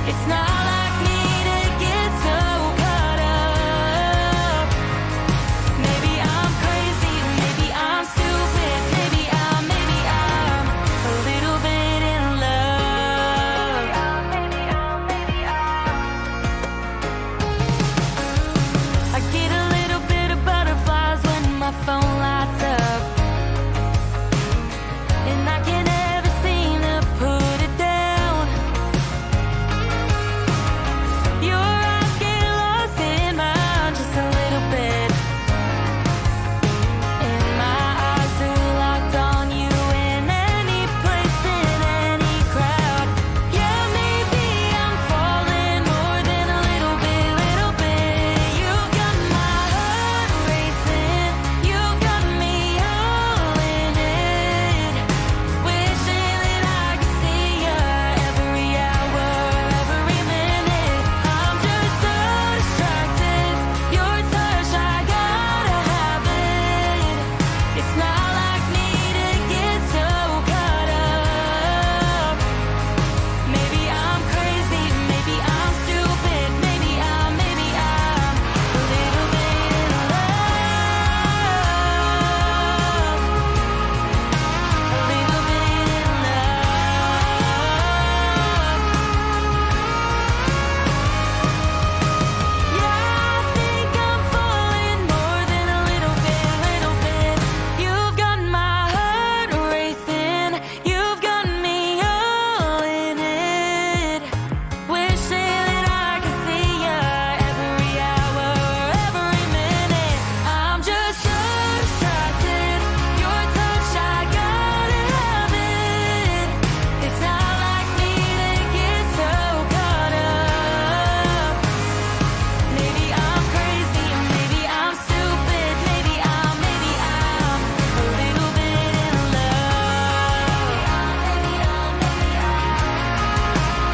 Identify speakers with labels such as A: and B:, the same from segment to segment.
A: It's not like me to get so caught up. Maybe I'm crazy, maybe I'm stupid, maybe I'm a little bit in love. I get a little bit of butterflies when my phone lights up, and I can never seem to put it down. Your eyes get lost in mine just a little bit, and my eyes are locked on you in any place, in any crowd. Yeah, maybe I'm falling more than a little bit, little bit. You've got my heart racing, you've got me all in it, wishing that I could see you every hour, every minute. I'm just so distracted, your touch, I gotta have it. It's not like me to get so caught up. Maybe I'm crazy, maybe I'm stupid, maybe I'm a little bit in love. A little bit in love. Yeah, I think I'm falling more than a little bit, little bit. You've got my heart racing, you've got me all in it, wishing that I could see you every hour, every minute. I'm just so distracted, your touch, I gotta have it. It's not like me to get so caught up. Maybe I'm crazy, maybe I'm stupid, maybe I'm a little bit in love.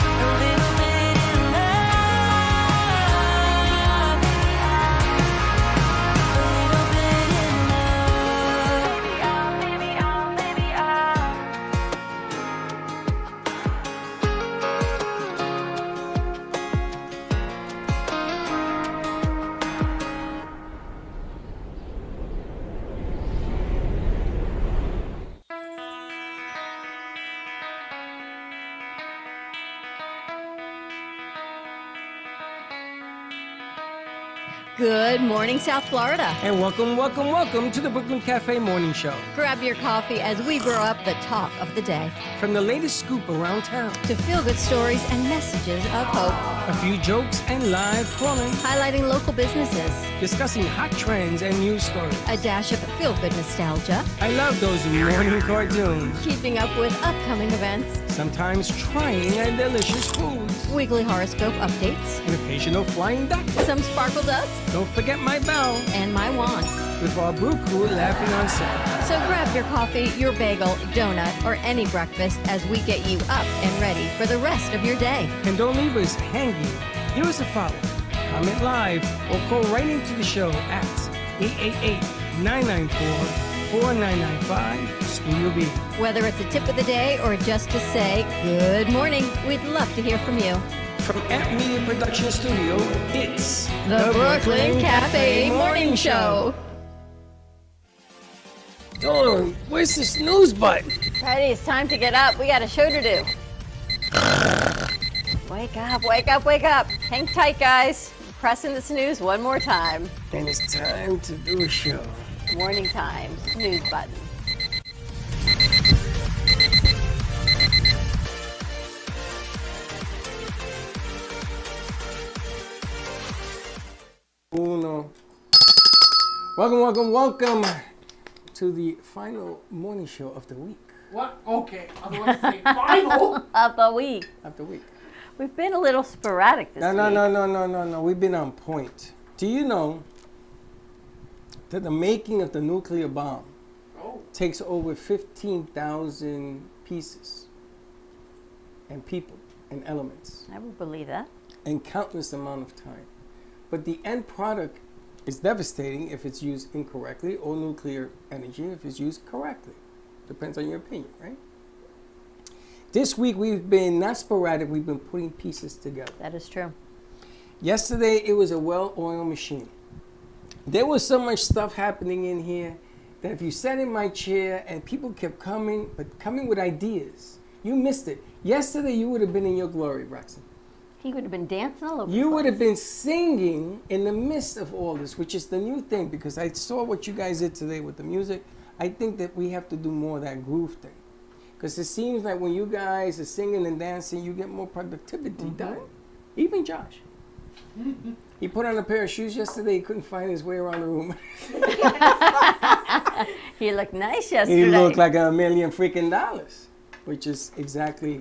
A: A little bit in love.
B: Good morning, South Florida.
C: And welcome to the Brooklyn Cafe Morning Show.
B: Grab your coffee as we grow up the talk of the day
C: From the latest scoop around town,
B: to feel-good stories and messages of hope,
C: a few jokes and live calling,
B: highlighting local businesses,
C: discussing hot trends and news stories.
B: a dash of feel-good nostalgia,
C: I love those morning cartoons,
B: keeping up with upcoming events,
C: sometimes trying and delicious foods,
B: weekly horoscope updates,
C: an occasional flying duck.
B: some sparkle dust,
C: Don't forget my bell,
B: and my wand.
C: with our brew crew laughing on set.
B: So grab your coffee, your bagel, donut, or any breakfast as we get you up and ready for the rest of your day.
C: And don't leave us hanging. Give us a follow, comment live, or call right into the show at 888-994-4995 Studio B.
B: Whether it's a tip of the day or just to say good morning, we'd love to hear from you.
C: From Amp Media Production Studio, it's
B: The Brooklyn Cafe Morning Show.
C: Dawn, where's the snooze button?
B: Freddie, it's time to get up. We got a show to do. Wake up, wake up, wake up. Hang tight, guys. Pressing the snooze one more time.
C: And it's time to do a show.
B: Morning time, snooze button.
C: Uno. Welcome to the final morning show of the week.
D: What? Okay. I was going to say final.
B: Of the week.
C: Of the week.
B: We've been a little sporadic this week.
C: No. We've been on point. Do you know that the making of the nuclear bomb takes over 15,000 pieces and people and elements
B: I would believe that.
C: and countless amount of time? But the end product is devastating if it's used incorrectly, or nuclear energy if it's used correctly. Depends on your opinion, right? This week we've been, not sporadic, we've been putting pieces together.
B: That is true.
C: Yesterday it was a well-oiled machine. There was so much stuff happening in here that if you sat in my chair and people kept coming, but coming with ideas, you missed it. Yesterday you would have been in your glory, Braxton.
B: He would have been dancing all over
C: You
B: the
C: would
B: place.
C: have been singing in the midst of all this, which is the new thing, because I saw what you guys did today with the music. I think that we have to do more of that groove thing. Because it seems like when you guys are singing and dancing, you get more productivity done. Even Josh. He put on a pair of shoes yesterday. He couldn't find his way around the room.
B: He looked nice yesterday.
C: He looked like $1 million freaking dollars, which is exactly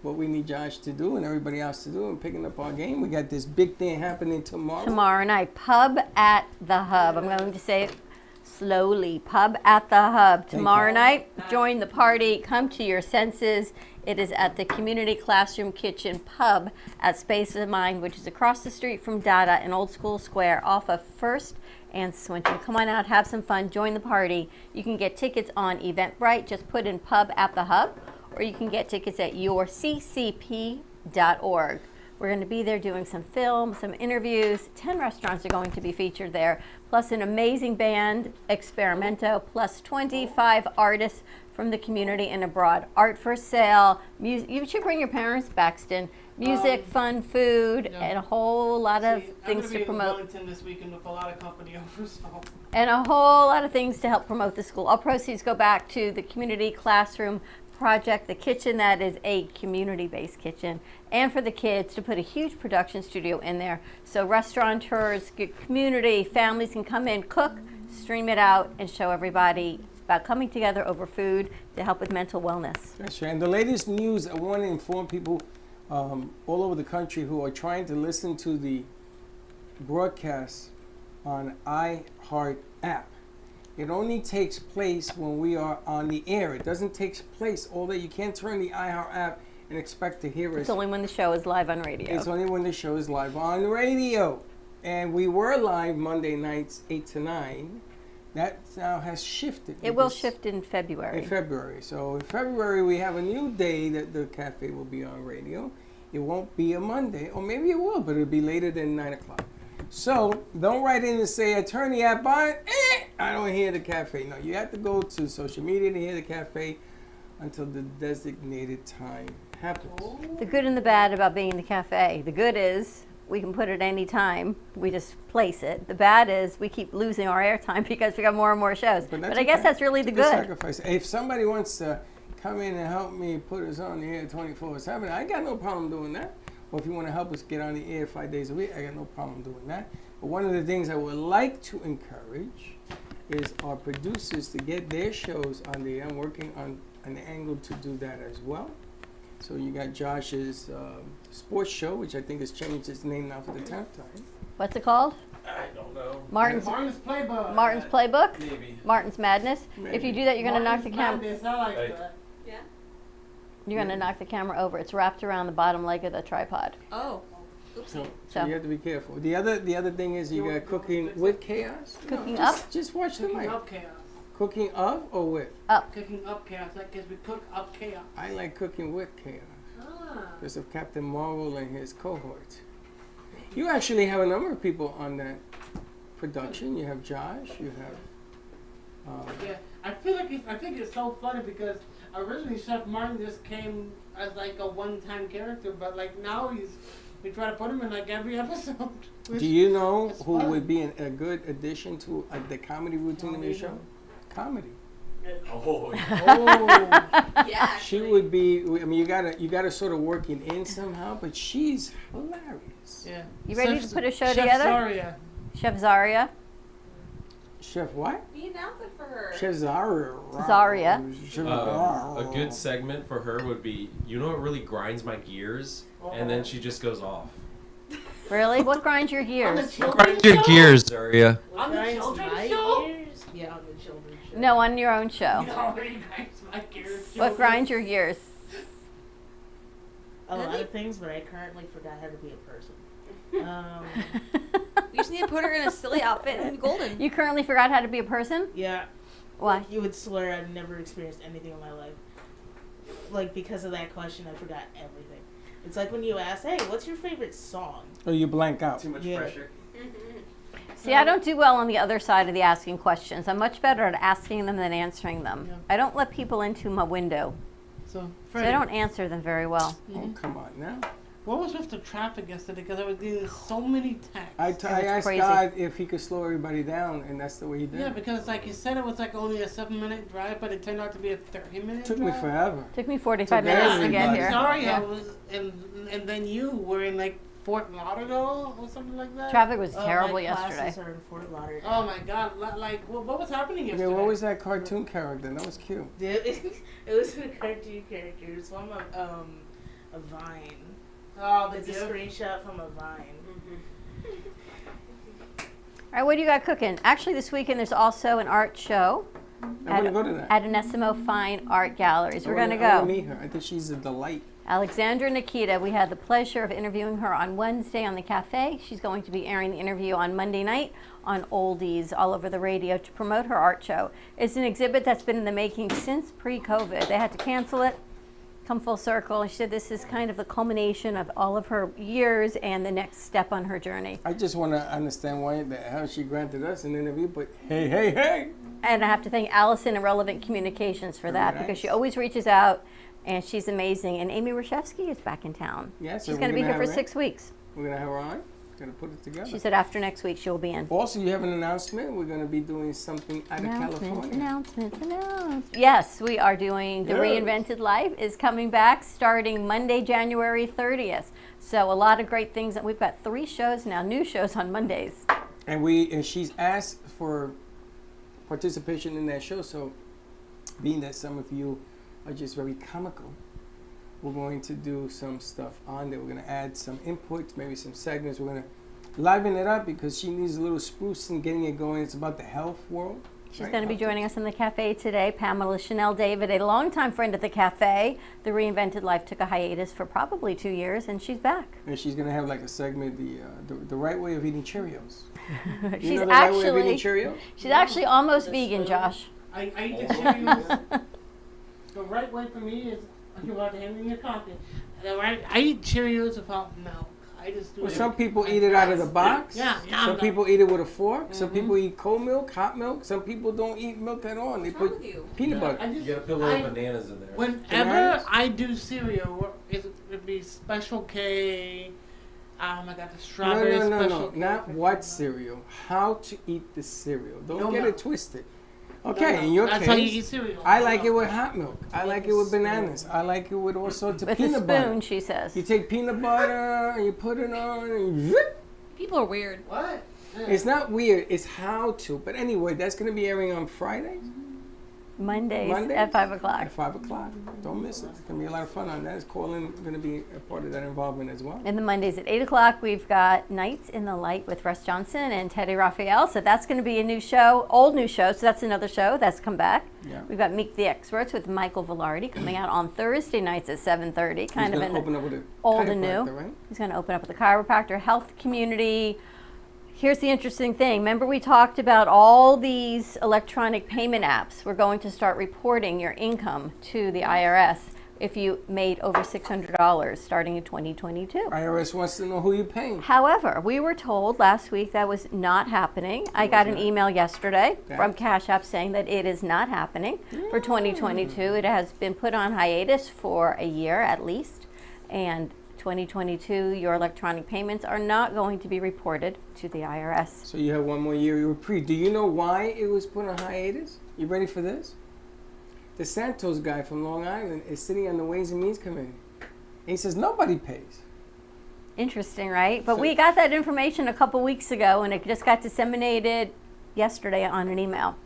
C: what we need Josh to do and everybody else to do and picking up our game. We got this big thing happening tomorrow.
B: Tomorrow night, Pub at the Hub. I'm going to say it slowly. Pub at the Hub. Tomorrow night, join the party. Come to your senses. It is at the Community Classroom Kitchen Pub at Space of Mind, which is across the street from Dada in Old School Square off of 1st and Swinton. Come on out, have some fun, join the party. You can get tickets on Eventbrite. Just put in Pub at the Hub, or you can get tickets at yourccp.org. We're going to be there doing some film, some interviews. 10 restaurants are going to be featured there, plus an amazing band, Experimento, plus 25 artists from the community and abroad. Art for sale. Music. You should bring your parents, Baxton. Music, fun, food,
D: yeah.
B: and a whole lot of things to
D: I'm
B: promote.
D: gonna be in Wellington this weekend with a lot of company over, so.
B: And a whole lot of things to help promote the school. All proceeds go back to the Community Classroom Project, the kitchen that is a community-based kitchen, and for the kids to put a huge production studio in there. So restaurateurs, community, families can come in, cook, stream it out, and show everybody about coming together over food to help with mental wellness.
C: That's right. And the latest news, I want to inform people all over the country who are trying to listen to the broadcast on iHeart app. It only takes place when we are on the air. It doesn't take place all day. You can't turn the iHeart app and expect to hear us.
B: It's only when the show is live on radio.
C: It's only when the show is live on radio. And we were live Monday nights, 8 to 9. That now has shifted.
B: It will
C: because-
B: shift in February.
C: In February. So in February, we have a new day that the cafe will be on radio. It won't be a Monday, or maybe it will, but it'll be later than 9 o'clock. So don't write in and say, I turn the app on, I don't hear the cafe. No, you have to go to social media to hear the cafe until the designated time happens.
B: The good and the bad about being in the cafe. The good is we can put it any time. We just place it. The bad is we keep losing our airtime because we got more and more shows. But
C: that's
B: I guess
C: okay.
B: that's really the
C: It's a
B: good.
C: sacrifice. If somebody wants to come in and help me put us on the air 24/7, I got no problem doing that. Or if you want to help us get on the air 5 days a week, I got no problem doing that. But one of the things I would like to encourage is our producers to get their shows on the air. I'm working on an angle to do that as well. So you got Josh's sports show, which I think has changed its name now for the 10th time.
B: What's it called?
E: I don't know.
B: Martin's
D: Martin's Playbook.
B: Martin's Playbook?
E: Maybe.
B: Martin's Madness? If you do that, you're going to knock the camera.
D: Madness, I like
E: Hey.
D: that.
B: You're going to knock the camera over. It's wrapped around the bottom leg of the tripod.
F: Oh.
C: So
B: So-
C: you have to be careful. The other thing is you got cooking with chaos.
B: Cooking
C: Just watch the
D: Cooking
C: mic.
D: up chaos.
C: Cooking of or with?
D: Cooking up chaos. That gives we cook up chaos.
C: I like cooking with chaos
D: Ah.
C: because of Captain Marvel and his cohorts. You actually have a number of people on that production. You have Josh. You have.
D: Yeah, I feel like I think it's so funny because originally Chef Martin just came as like a one-time character, but like now we try to put him in like every episode.
C: Do you know
D: It's
C: who
D: fun.
C: would be a good addition to the comedy routine of your show? Comedy.
E: Oh,
D: Oh,
F: Yeah.
C: She would be. I mean, you gotta sort of work it in somehow, but she's hilarious.
D: yeah.
B: You ready
D: Chef-
B: to put a show
D: Chef
B: together?
D: Zaria.
B: Chef Zaria.
C: Chef what?
F: Be an outfit for her.
C: Chef Zaria.
B: Zaria.
C: Chef
E: a good segment for her would be, you know what really grinds my gears? And then she just goes off.
B: Really? What grinds your
D: On the
B: gears?
D: children's
E: Your
D: show?
E: gears, Zaria.
D: On the
G: Grinds
D: children's
G: my
D: show?
G: gears? Yeah, on the children's show.
B: No, on your own show.
D: No, it grinds my gears.
B: What grinds your gears?
G: A lot of things, but I currently forgot how to be a person.
F: We just need to put her in a silly outfit and be golden.
B: You currently forgot how to be a person?
G: Yeah.
B: Why?
G: You would swear I've never experienced anything in my life. like because of that question, I forgot everything. It's like when you ask, "Hey, what's your favorite song?"
C: Or you blank out.
H: Too much
G: Yeah.
H: pressure.
B: See, I don't do well on the other side of the asking questions. I'm much better at asking them than answering them.
D: Yeah.
B: I don't let people into my window,
D: So,
B: so
D: Freddie,
B: I don't answer them very well.
C: Oh, come on now.
D: what was with the traffic yesterday? Because I was getting so many texts.
C: I
B: was
C: asked
B: crazy.
C: God if he could slow everybody down, and that's the way he did.
D: Yeah, because like you said, it was like only a 7-minute drive, but it turned out to be a 30-minute
C: It took
D: drive.
C: me forever.
B: Took me 45
C: Took
B: minutes to get
C: everybody.
B: here.
D: Sorry,
B: Yeah.
D: I was, and then you were in like Fort Lauderdale or something like that.
B: Traffic was
G: Oh,
B: terrible
G: my
B: yesterday.
G: classes are in Fort Lauderdale.
D: Oh my God! Like, what was happening
C: Yeah,
D: yesterday?
C: what was that cartoon character? That was cute.
G: It was a cartoon character. It was from a Vine.
D: Oh, the
G: It's a
D: gift.
G: screenshot from a Vine.
B: All right, what do you got cooking? Actually, this weekend there's also an art show
C: I want to go to that.
B: at Anessimo Fine Art Galleries. We're going to
C: I wanna
B: go.
C: meet her. I think she's a delight.
B: Alexandra Nikita, we had the pleasure of interviewing her on Wednesday on the cafe. She's going to be airing the interview on Monday night on Oldies all over the radio to promote her art show. It's an exhibit that's been in the making since pre-COVID. They had to cancel it, come full circle. She said this is kind of the culmination of all of her years and the next step on her journey.
C: I just want to understand how she granted us an interview, but hey.
B: And I have to thank Allison and Relevant Communications for that
C: Very
B: because she
C: nice.
B: always reaches out and she's amazing. And Amy Rashevsky is back in town.
C: Yeah, so
B: She's
C: we're
B: going to be
C: gonna
B: here for
C: have her
B: 6 weeks.
C: We're going to have her on. Going to put it together.
B: She said after next week she'll be in.
C: Also, you have an announcement. We're going to be doing something out of California.
B: Announcements. Yes, we are doing The
C: Yes.
B: Reinvented Life is coming back starting Monday, January 30th. So a lot of great things. We've got 3 shows now, new shows on Mondays.
C: And she's asked for participation in that show. So, being that some of you are just very comical, we're going to do some stuff on there. We're going to add some inputs, maybe some segments. We're going to liven it up because she needs a little spruce and getting it going. It's about the health world.
B: She's going to be joining us in the cafe today. Pamela Chanel David, a longtime friend at the cafe. The Reinvented Life took a hiatus for probably 2 years, and she's back.
C: And she's going to have like a segment, the right way of eating Cheerios. You
B: She's
C: know the right way of eating
B: actually
C: Cheerios?
B: she's actually almost vegan, Josh.
D: I eat the Cheerios. The right way for me is you want to hand me your coffee. I eat Cheerios without milk. I just do
C: Well,
D: it.
C: some people eat it out of the box.
D: Yeah, yeah.
C: Some people eat it with a fork. Some people eat cold milk, hot milk. Some people don't eat milk at all. And they
F: wrong
C: put
F: with you?
C: peanut
D: I
C: butter.
D: just,
E: You gotta put little bananas in there.
D: Whenever
C: Bananas?
D: I do cereal, it'd be Special K. Oh my God, the strawberry
C: No,
D: Special K.
C: not what cereal. How to eat the cereal. Don't
D: No
C: get
D: milk.
C: it twisted.
D: No,
C: Okay,
D: no,
C: in your
D: that's how you eat
C: case,
D: cereal.
C: I like it with hot milk. I like it with bananas. I like it with all sorts of
B: With a
C: peanut
B: spoon,
C: butter.
B: she says.
C: You take peanut butter and you put it on and zip.
F: People are weird.
D: What?
C: It's not weird. It's how to. But anyway, that's going to be airing on Fridays.
B: Mondays
C: Monday
B: at 5 o'clock.
C: At 5 o'clock. Don't miss it. It's going to be a lot of fun on that. Is Colin going to be a part of that involvement as well?
B: And the Mondays at 8 o'clock, we've got Nights in the Light with Russ Johnson and Teddy Raphael. So that's going to be a new show, old new show. So that's another show that's come back.
C: Yeah.
B: We've got Meet the Experts with Michael Velarde coming out on Thursday nights at 7:30. Kind
C: He's
B: of
C: going to open
B: an
C: up with a
B: old and new.
C: chiropractor, right?
B: He's going to open up with a chiropractor, health community. Here's the interesting thing. Remember we talked about all these electronic payment apps. We're going to start reporting your income to the IRS if you made over $600 starting in 2022.
C: IRS wants to know who you're paying.
B: However, we were told last week that was not happening. I got an email yesterday from Cash App saying that it is not happening for 2022. It has been put on hiatus for a year at least. And 2022, your electronic payments are not going to be reported to the IRS.
C: So you have one more year of reprieve. Do you know why it was put on hiatus? You ready for this? The Santos guy from Long Island is sitting on the Ways and Means Committee. And he says nobody pays.
B: Interesting, right? But
C: So-
B: we got that information a couple weeks ago, and it just got disseminated yesterday on an email.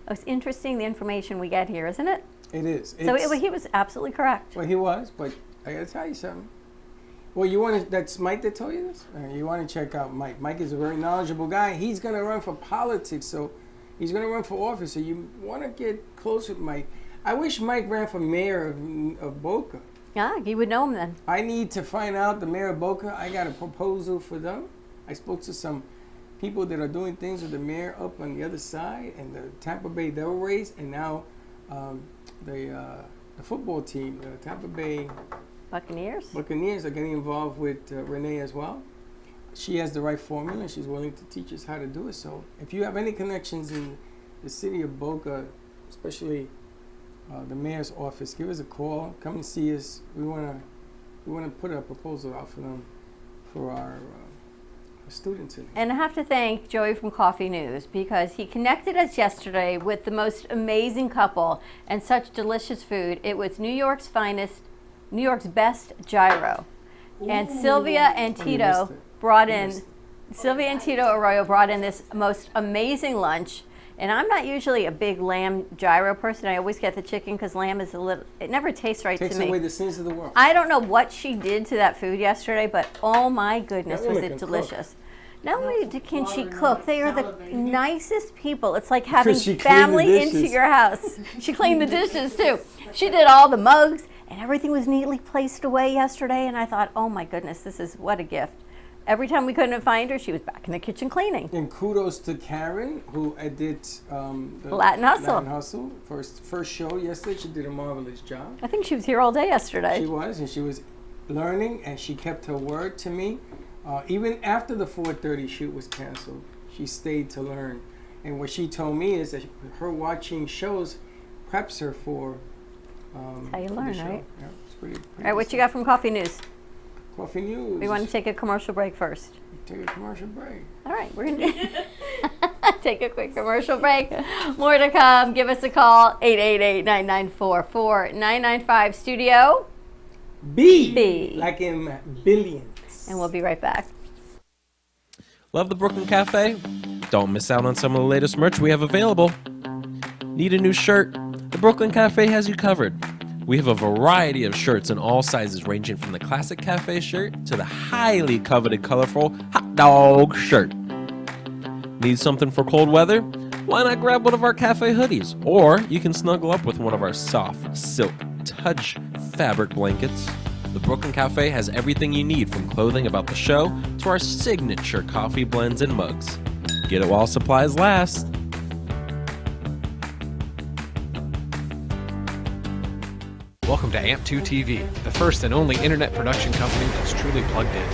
B: It's interesting the information we get here, isn't it?
C: It is.
B: So
C: It's-
B: he was absolutely correct.
C: Well, he was, but I gotta tell you something. Well, you want to? That's Mike that told you this. You want to check out Mike. Mike is a very knowledgeable guy. He's gonna run for politics, so he's gonna run for office. So you want to get close with Mike. I wish Mike ran for mayor of Boca.
B: Yeah, you would know him then.
C: I need to find out the mayor of Boca. I got a proposal for them. I spoke to some people that are doing things with the mayor up on the other side, and the Tampa Bay Devil Rays, and now the the football team, the Tampa Bay
B: Buccaneers.
C: Buccaneers, are getting involved with Renee as well. She has the right formula. She's willing to teach us how to do it. So if you have any connections in the city of Boca, especially the mayor's office, give us a call. Come and see us. We want to put a proposal out for them, for our students in here.
B: And I have to thank Joey from Coffee News because he connected us yesterday with the most amazing couple and such delicious food. It was New York's best gyro. And Sylvia and
C: Oh, you
B: Tito
C: missed it.
B: brought
C: You
B: in,
C: missed
B: Sylvia and Tito Arroyo brought in this most amazing lunch. And I'm not usually a big lamb gyro person. I always get the chicken because lamb is it never tastes right
C: Takes
B: to me.
C: away the sins of the world.
B: I don't know what she did to that food yesterday, but oh my goodness,
C: That
B: was
C: woman
B: it
C: can
B: delicious. Not only can she
D: Water,
B: cook, they are the
D: salivating.
B: nicest people. It's like having
C: she cleaned the
B: family into
C: dishes.
B: your house. She cleaned the dishes too. She did all the mugs and everything was neatly placed away yesterday. And I thought, oh my goodness, this is what a gift. Every time we couldn't find her, she was back in the kitchen cleaning.
C: And kudos to Karen, who did the
B: Latin Hustle.
C: Latin Hustle first show yesterday. She did a marvelous job.
B: I think she was here all day yesterday.
C: She was, and she was learning, and she kept her word to me. Even after the 4:30 shoot was canceled, she stayed to learn. And what she told me is that her watching shows preps her for
B: how you
C: for the
B: learn,
C: show.
B: right?
C: Yeah, it's pretty
B: All right, what you got from Coffee News?
C: Coffee News.
B: We want to take a commercial break first.
C: Take a commercial break.
B: All right, we're going to take a quick commercial break. More to come. Give us a call, 888-994-4995 studio. B.
C: Like in billions.
B: And we'll be right back.
E: Love the Brooklyn Cafe? Don't miss out on some of the latest merch we have available. Need a new shirt? The Brooklyn Cafe has you covered. We have a variety of shirts in all sizes, ranging from the classic cafe shirt to the highly coveted colorful hot dog shirt. Need something for cold weather? Why not grab one of our cafe hoodies? Or you can snuggle up with one of our soft silk touch fabric blankets. The Brooklyn Cafe has everything you need, from clothing about the show to our signature coffee blends and mugs. Get it while supplies last.
H: Welcome to AMP2 TV, the first and only internet production company that's truly plugged in.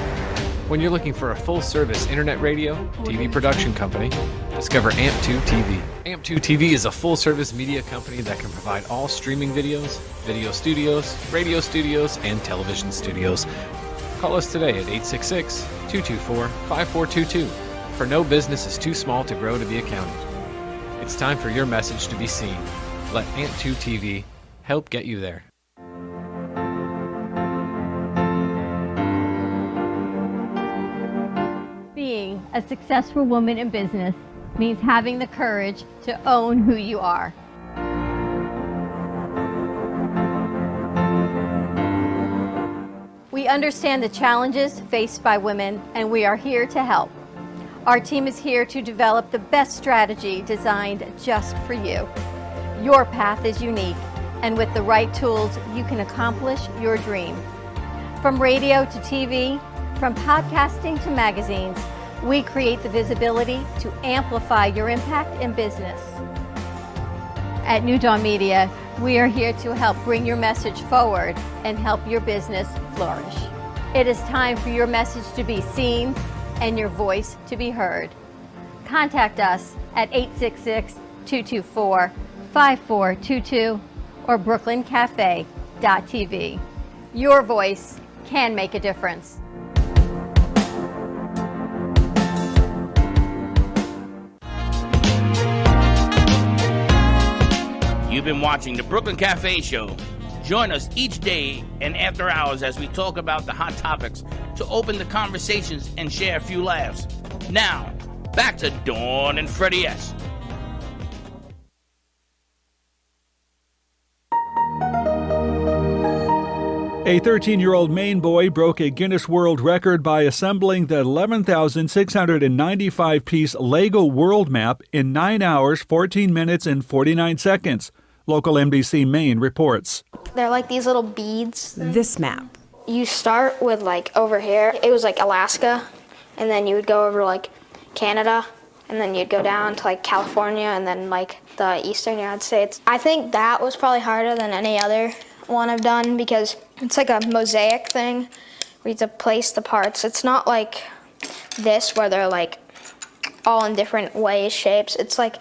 H: When you're looking for a full-service internet radio, TV production company, discover AMP2 TV. AMP2 TV is a full-service media company that can provide all streaming videos, video studios, radio studios, and television studios. Call us today at 866-224-5422, for no business is too small to grow to be accounted. It's time for your message to be seen. Let AMP2 TV help get you there.
B: Being a successful woman in business means having the courage to own who you are. We understand the challenges faced by women, and we are here to help. Our team is here to develop the best strategy designed just for you. Your path is unique, and with the right tools, you can accomplish your dream. From radio to TV, from podcasting to magazines, we create the visibility to amplify your impact in business. At New Dawn Media, we are here to help bring your message forward and help your business flourish. It is time for your message to be seen and your voice to be heard. Contact us at 866-224-5422 or brooklyncafe.tv. Your voice can make a difference.
I: You've been watching the Brooklyn Cafe Show. Join us each day and after hours as we talk about the hot topics to open the conversations and share a few laughs. Now, back to Dawn and Freddie S.
J: A 13-year-old Maine boy broke a Guinness World Record by assembling the 11,695-piece Lego world map in 9 hours, 14 minutes, and 49 seconds. Local NBC Maine reports.
K: They're like these little beads.
L: This map.
K: You start with like over here, it was like Alaska, and then you would go over like Canada, and then you'd go down to like California and then like the eastern United States. I think that was probably harder than any other one I've done because it's like a mosaic thing where you have to place the parts. It's not like this where they're like all in different ways, shapes. It's like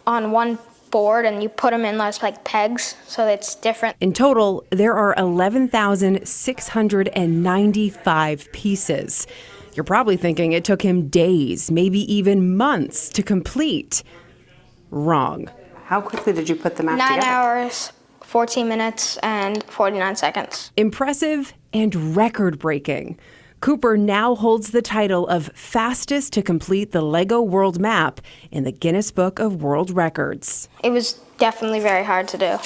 K: on one board and you put them in those like pegs so it's different.
L: In total, there are 11,695 pieces. You're probably thinking it took him days, maybe even months to complete. Wrong.
M: How quickly did you put the map
K: 9
M: together?
K: hours, 14 minutes, and 49 seconds.
L: Impressive and record-breaking. Cooper now holds the title of fastest to complete the Lego World Map in the Guinness Book of World Records.
K: It was definitely very hard to do.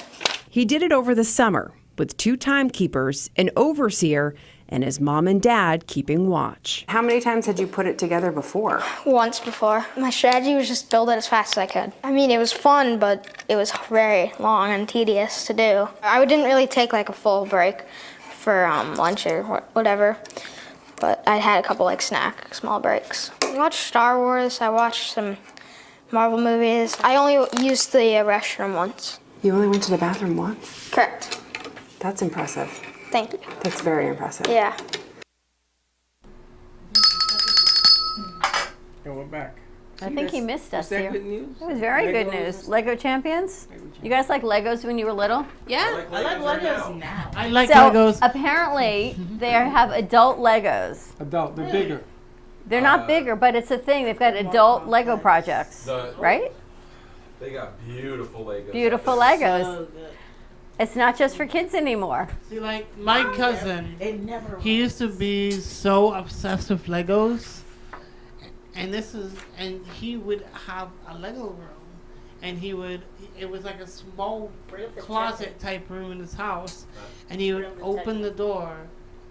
L: He did it over the summer with 2 timekeepers, an overseer, and his mom and dad keeping watch.
M: How many times had you put it together before?
K: Once before. My strategy was just build it as fast as I could. I mean, it was fun, but it was very long and tedious to do. I didn't really take like a full break for lunch or whatever, but I had a couple like small breaks. I watched Star Wars, I watched some Marvel movies. I only used the restroom once.
M: You only went to the bathroom once?
K: Correct.
M: That's impressive.
K: Thank you.
M: That's very impressive.
K: Yeah.
C: And we're back.
B: I think he missed us
C: Is that
B: here.
C: good news?
B: It was very good
C: Legos?
B: news. Lego champions? You guys like Legos when you were little?
F: Yeah.
G: I like Legos now.
D: I like
B: So
D: Legos.
B: apparently they have adult Legos.
C: Adult, they're bigger.
B: They're not bigger, but it's a thing. They've got adult Lego projects, right?
E: They got beautiful Legos.
B: Beautiful Legos.
G: So good.
B: It's not just for kids anymore.
D: See, like my cousin,
G: It never
D: he used to be so obsessed with Legos, and he would have a Lego room, and it was like a small closet type room in his house, and he would open the door,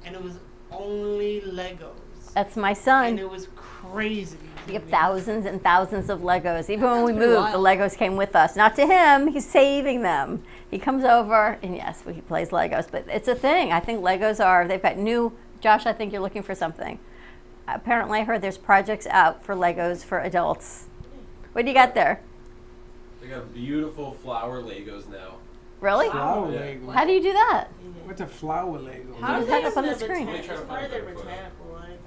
D: and it was only Legos,
B: That's my
D: and
B: son.
D: it was crazy.
B: We have thousands and thousands of Legos. Even when we
F: pretty
B: moved, the Legos came with us. Not to him, he's saving them. He comes over, and yes, he plays Legos, but it's a thing. I think Legos they've got new, Josh, I think you're looking for something. Apparently, I heard there's projects out for Legos for adults. What do you got there?
E: They got beautiful flower Legos now.
B: Really?
C: Flower
E: Yeah.
C: Lego.
B: How do you do that?
C: What's a flower Lego?
B: How does that up on the screen?
E: Let me try to
G: It's
E: find
G: part of their
E: a photo.
G: botanical line.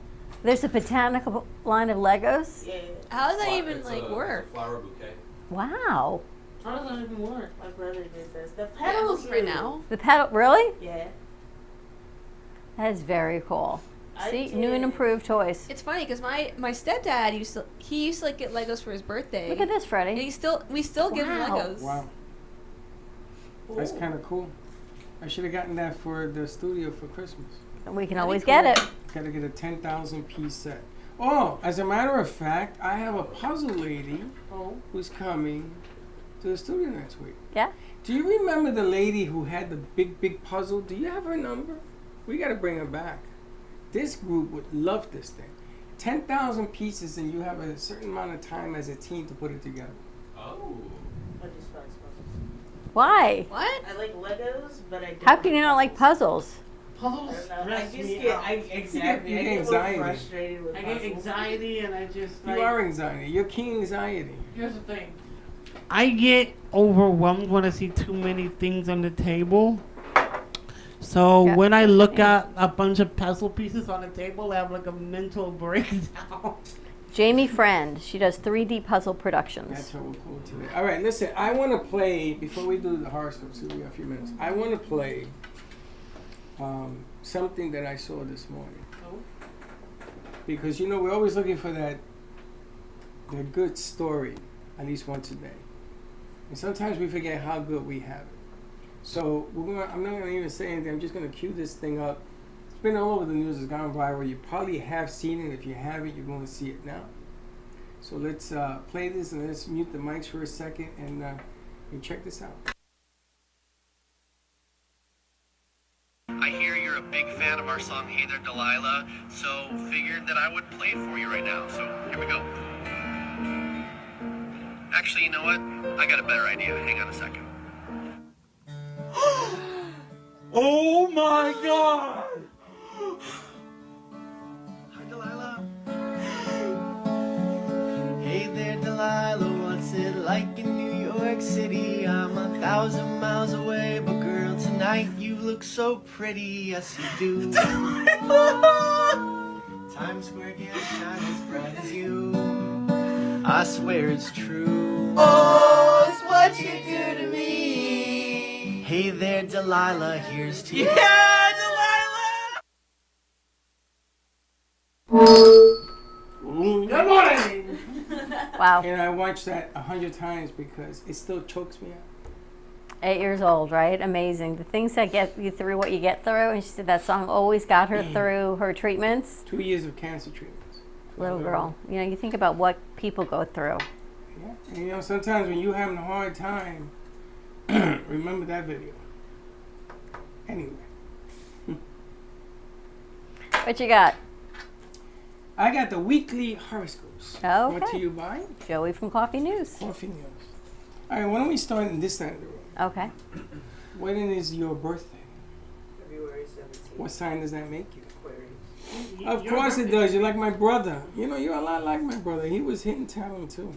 B: There's a botanical line of Legos?
G: Yeah.
F: How does that even
E: It's
F: like
E: a
F: work?
E: flower bouquet.
B: Wow.
D: How does that even work?
G: My brother did this. The
F: Yeah, I'm
G: petals
F: looking right
G: are-
F: now.
B: The pedal, really?
G: Yeah.
B: That is very cool.
G: I
B: See, new and
G: did.
B: improved toys.
F: It's funny because my stepdad used to like get Legos for his birthday.
B: Look at this,
F: And
B: Freddie.
F: we still give him
B: Wow.
F: Legos.
C: Wow. That's kind of cool. I should have gotten that for the studio for Christmas.
B: We can
F: That'd be
B: always
F: cool.
B: get it.
C: Gotta get a 10,000 piece set. Oh, as a matter of fact, I have a puzzle lady who's coming to the studio next week.
B: Yeah?
C: Do you remember the lady who had the big puzzle? Do you have her number? We gotta bring her back. This group would love this thing. 10,000 pieces, and you have a certain amount of time as a team to put it together.
E: Oh.
G: I despise puzzles.
B: Why?
F: What?
G: I like Legos, but I don't.
B: How can you not like puzzles?
D: Puzzles
G: I don't know. I
D: stress
G: just
D: me
G: get
D: out.
G: exactly.
C: You
G: I
C: get
G: get a little
C: anxiety.
G: frustrated with
D: I
G: puzzles.
D: get anxiety, and I just like.
C: You are anxiety. You're king anxiety.
D: Here's the thing. I get overwhelmed when I see too many things on the table. So
B: Yeah,
D: when I
B: that's
D: look
B: me.
D: at a bunch of puzzle pieces on the table, I have like a mental breakdown.
B: Jamie Friend. She does 3D puzzle
C: That's
B: productions.
C: what we're cool today. All right, listen. I want to play before we do the horoscopes. We got a few minutes. I want to play something that I saw this morning. Because we're always looking for that good story, at least once a day. And sometimes we forget how good we have it. So I'm not gonna even say anything. I'm just gonna cue this thing up. It's been all over the news. It's gone viral. You probably have seen it. If you haven't, you're going to see it now. So let's play this and let's mute the mics for a second and check this out.
N: I hear you're a big fan of our song Hey There Delilah, so figured that I would play it for you right now. So here we go. Actually, you know what? I got a better idea. Hang on a second.
C: Oh my God!
N: Hi, Delilah. Hey there, Delilah.
O: like in New York City. I'm 1,000 miles away, but girl, tonight you look so pretty. Yes, you do. Times Square can't shine as bright as you. I swear it's true. Oh, it's what you do to me. Hey there, Delilah, here's to you. Yeah,
C: Good
G: morning.
B: Wow.
C: And I watched that 100 times because it still chokes me up.
B: 8 years old, right? Amazing. The things that get you through what you get through. And she said that song always got her through her treatments.
C: 2 years of cancer treatments.
B: Little girl. You know, you think about what people go through.
C: Yeah. And you know, sometimes when you're having a hard time, remember that video. Anyway.
B: What you got?
C: I got the weekly horoscopes.
B: Okay.
C: Brought to you by
B: Joey from Coffee News.
C: Coffee News. All right, why don't we start in this side of the room?
B: Okay.
C: When is your birthday?
G: February 17th.
C: What sign does that make you?
G: Aquarius.
C: Of course it does. You're like my brother. You know, you're a lot like my brother. He was hitting talent too.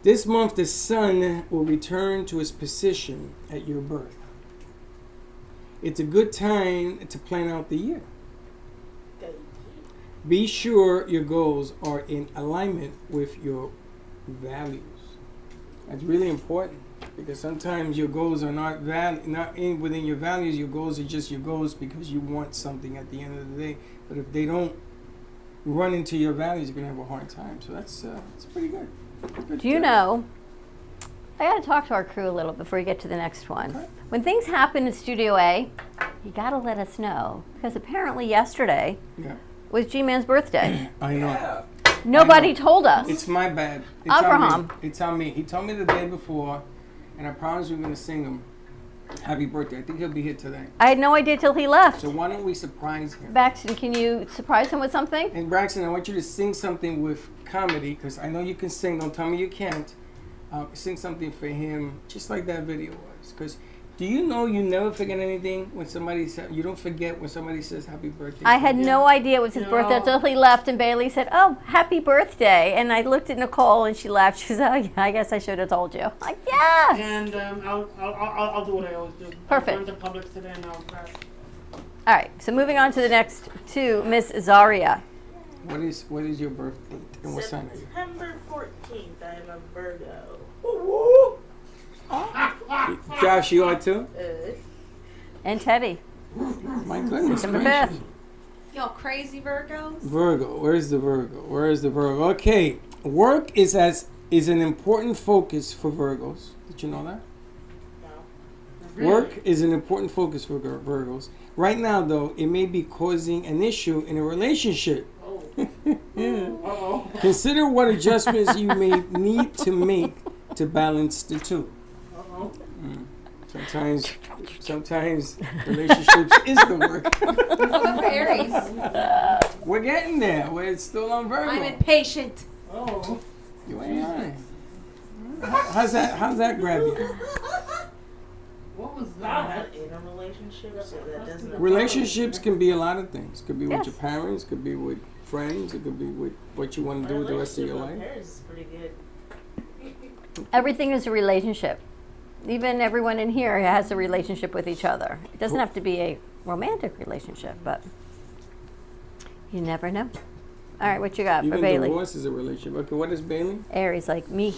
C: This month, the sun will return to its position at your birth. It's a good time to plan out the year. Be sure your goals are in alignment with your values. That's really important because sometimes your goals are not within your values. Your goals are just your goals because you want something at the end of the day. But if they don't run into your values, you're gonna have a hard time. So that's pretty good.
B: Do you know, I got to talk to our crew a little before we get to the next one. When things happen in Studio A, you got to let us know because apparently yesterday was G-Man's birthday.
C: I know.
B: Nobody told us.
C: It's my bad. It's
B: Abraham.
C: on me. It's on me. He told me the day before, and I promised we were going to sing him happy birthday. I think he'll be here today.
B: I had no idea till he left.
C: So why don't we surprise him?
B: Baxton, can you surprise him with something?
C: And Braxton, I want you to sing something with comedy, because I know you can sing. Don't tell me you can't. Sing something for him, just like that video was. Because do you know you never forget anything when somebody says, you don't forget when somebody says happy birthday?
B: I had no idea it was his birthday until he left, and Bailey said, "Oh, happy birthday!" And I looked at Nicole, and she laughed. She said, "Oh, yeah, I guess I should have told you." I'm like, yeah.
D: And I'll do what I always do.
B: Perfect.
D: I'll go to Publix today and I'll grab.
B: All right. So moving on to the next two, Miss Zaria.
C: What is your birthday and what sign are you?
G: September 14th. I am a Virgo.
C: Josh, you are too?
B: And Teddy.
C: My goodness.
B: December
C: gracious.
F: 5th. Y'all crazy Virgos?
C: Virgo. Where's the Virgo? Where is the Virgo? Okay. Work is an important focus for Virgos. Did you know that?
G: No.
C: Work is an important focus for Virgos. Right now, though, it may be causing an issue in a relationship. Consider what adjustments you may need to make to balance the two. Sometimes relationships is the work.
F: What about for Aries?
C: We're getting there. We're still on Virgo.
F: I'm impatient.
C: You ain't on it. How's that grab you?
D: What was
G: Not
D: that?
G: in a relationship, so that doesn't apply.
C: Relationships can be a lot of things. Could be
B: Yes.
C: with your parents. Could be with friends. It could be with what you want to do with the rest of your
G: My
C: life.
G: parents is pretty good.
B: Everything is a relationship. Even everyone in here has a relationship with each other. It doesn't have to be a romantic relationship, but you never know. All right, what you got for
C: Even
B: Bailey?
C: divorce is a relationship. Okay, what is Bailey?
B: Aries, like me.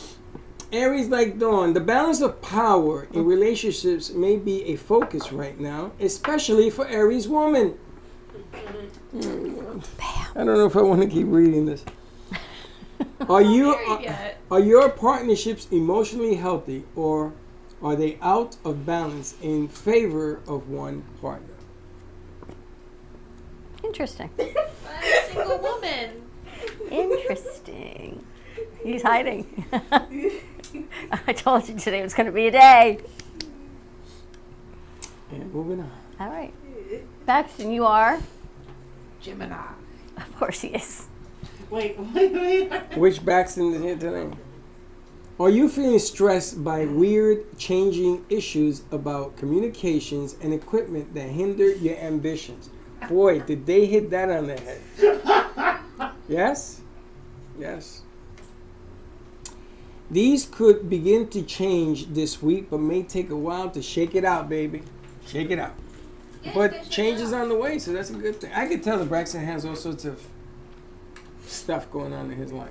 C: Aries like Dawn. The balance of power in relationships may be a focus right now, especially for Aries woman. I don't know if I want to keep reading this. Are your partnerships emotionally healthy, or are they out of balance in favor of one partner?
B: Interesting.
F: I'm a single woman.
B: Interesting. He's hiding. I told you today was going to be a day.
C: And moving on.
B: All right. Baxton, you are?
D: Gemini.
B: Of course he is.
D: Wait.
C: Which Baxton is here today? Are you feeling stressed by weird changing issues about communications and equipment that hinder your ambitions? Boy, did they hit that on the head. Yes? Yes. These could begin to change this week, but may take a while to shake it out, baby. Shake it out. But change is on the way, so that's a good thing. I can tell that Braxton has all sorts of stuff going on in his life.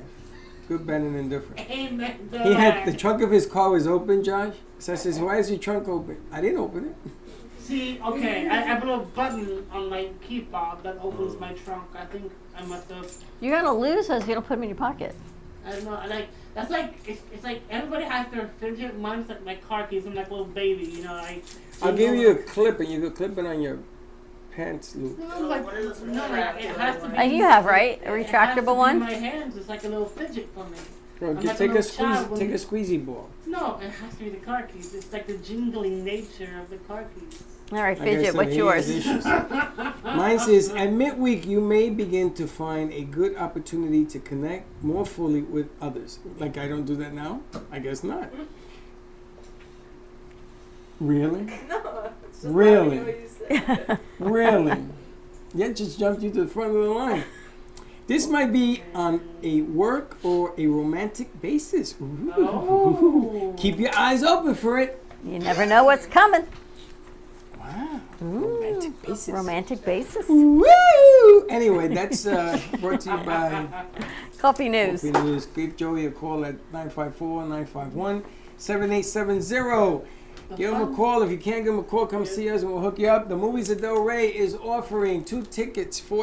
C: Good, bad, and indifferent.
D: Amen.
C: He had the trunk of his car was open, Josh. So I says, "Why is your trunk open?" I didn't open it.
D: See, okay, I have a little button on my key fob that opens my trunk. I think I must have.
B: You're gonna lose those if you don't put them in your pocket.
D: I don't know. That's like it's like everybody has their fidget. Mine's like my car keys. I'm like a little baby, you know.
C: I'll give you a clip, and you can clip it on your pants loop.
D: No, like, it has to be.
B: You have, right? A
D: It has to
B: retractable
D: be
B: one?
D: My hands. It's like a little fidget for me.
C: Bro,
D: I'm like
C: take a
D: little child
C: squeeze,
D: when-
C: take a squeezy ball.
D: No, it has to be the car keys. It's like the jingling nature of the car keys.
B: All right,
C: Like I
B: Fidget,
C: said,
B: what's
C: he
B: yours?
C: has issues. Mine says, at midweek, you may begin to find a good opportunity to connect more fully with others. Like I don't do that now? I guess not. Really?
F: No.
C: Really? Really? Yeah, just jumped you to the front of the line. This might be on a work or a romantic basis. Ooh.
D: Oh.
C: Keep your eyes open for it.
B: You never know what's coming.
C: Wow.
B: Romantic basis. Romantic basis.
C: Woo! Anyway, that's brought to you by
B: Coffee News.
C: Coffee News. Give Joey a call at 954-951-7870. Give him a call. If you can't give him a call, come see us and we'll hook you up. The Movies of Del Rey is offering 4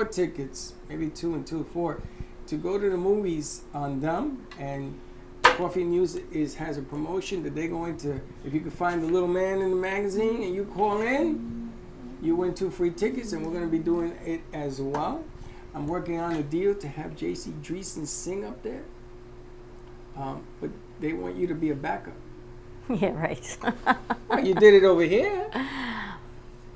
C: tickets, maybe 2 and 2, 4, to go to the movies on them. And Coffee News has a promotion that they're going to, if you can find the little man in the magazine and you call in, you win 2 free tickets, and we're going to be doing it as well. I'm working on a deal to have J.C. Dreesen sing up there, but they want you to be a backup.
B: Yeah, right.
C: Well, you did it over here.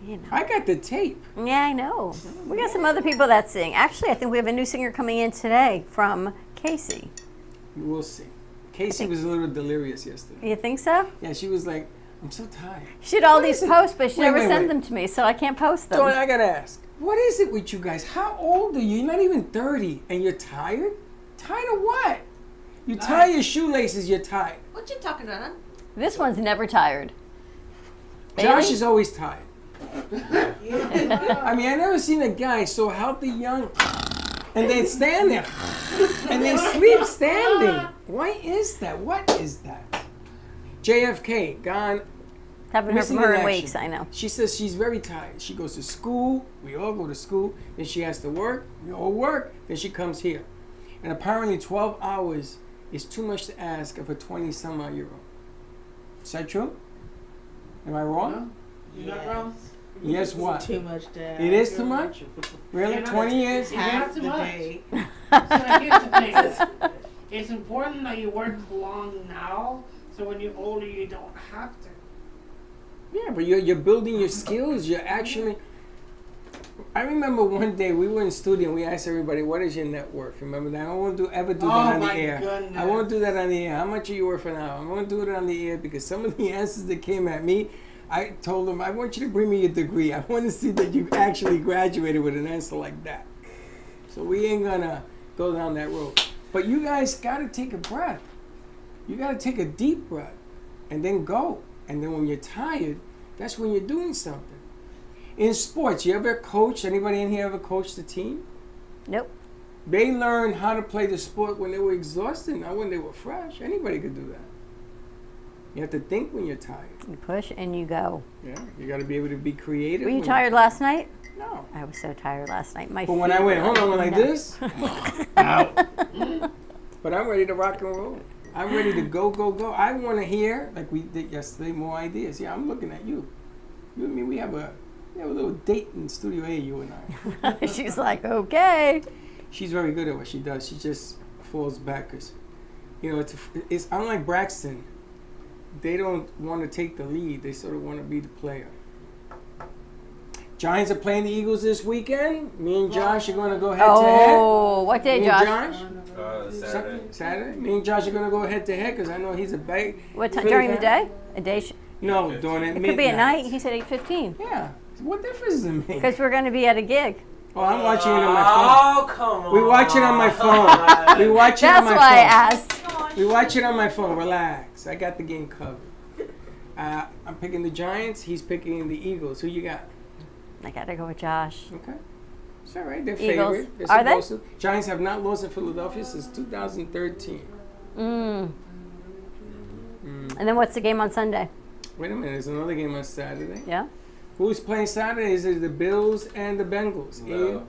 B: You know.
C: I got the tape.
B: Yeah, I know. We got some other people that sing. Actually, I think we have a new singer coming in today from Casey.
C: We'll see. Casey was a little delirious yesterday.
B: You think so?
C: Yeah, she was like, I'm so tired.
B: She did all
C: What
B: these
C: is it?
B: posts, but she
C: Wait,
B: never
C: wait,
B: sent
C: wait.
B: them to me, so I can't post them.
C: Dawn, I got to ask, what is it with you guys? How old are you? You're not even 30 and you're tired? Tired of what? You tie your shoelaces, you're tired.
F: What you talking about?
B: This one's never tired.
C: Josh
B: Bailey?
C: is always tired. I mean, I never seen a guy so healthy, young, and they stand there, and they sleep standing. Why is that? What is that? JFK, gone.
B: Haven't heard
C: missing
B: from her in
C: action.
B: weeks, I know.
C: She says she's very tired. She goes to school. We all go to school. Then she has to work. We all work. Then she comes here. And apparently 12 hours is too much to ask of a 20-some-odd-year-old. Is that true? Am I wrong?
D: You're not wrong.
C: Yes, what?
G: Too much, Dad.
C: It is too much? Really?
D: You're not-
C: 20 years?
D: You're
G: Half
D: not too
G: the
D: much.
G: day.
D: So here's the thing. It's important that you work long now, so when you're older, you don't have to.
C: Yeah, but you're building your skills. You're actually... I remember one day we were in studio and we asked everybody, what is your net worth? Remember that? I won't ever do that on the
D: my
C: air.
D: goodness.
C: I won't do that on the air. How much are you worth for now? I won't do it on the air because some of the answers that came at me, I told them, I want you to bring me a degree. I want to see that you actually graduated with an answer like that. So we ain't gonna go down that road. But you guys gotta take a breath. You gotta take a deep breath and then go. And then when you're tired, that's when you're doing something. In sports, you ever coach? Anybody in here ever coached a team?
B: Nope.
C: They learned how to play the sport when they were exhausted, not when they were fresh. Anybody could do that. You have to think when you're tired.
B: You push and you go.
C: Yeah, you got to be able to be creative.
B: Were you
C: when-
B: tired last night?
C: No.
B: I was so tired last night. My
C: But when I
B: feet
C: went
B: were
C: home, I went like
B: no.
C: this. Ow. But I'm ready to rock and roll. I'm ready to go, go, go. I want to hear, like we did yesterday, more ideas. Yeah, I'm looking at you. You and me, we have a little date in Studio A, you and I.
B: She's like, okay.
C: She's very good at what she does. She just falls back because, it's unlike Braxton. They don't want to take the lead. They sort of want to be the player. Giants are playing the Eagles this weekend. Me and Josh are going to go head to head.
B: Oh, what day,
C: Me and
B: Josh?
C: Saturday. Me and Josh are going to go head to head because I know he's a big.
B: What time?
C: Philly
B: During the
C: fan.
B: day? A day?
C: No, during
B: It could be at night. He said 8:15.
C: Yeah. What difference does it make?
B: Because we're going to be at a gig.
C: Oh, I'm watching it on my phone.
O: Oh, come on.
C: We watch it on my phone. We watch it on
B: That's
C: my
B: why I
C: phone.
B: asked.
C: We watch it on my phone. Relax. I got the game covered. I'm picking the Giants. He's picking the Eagles. Who you got?
B: I gotta go with Josh.
C: Okay. It's all right. They're
B: Eagles.
C: favored. They're
B: Are they?
C: supposed to. Giants have not lost in Philadelphia since 2013.
B: And then what's the game on Sunday?
C: Wait a minute. There's another game on Saturday.
B: Yeah.
C: Who's playing Saturday? Is it the Bills and the Bengals? Ian?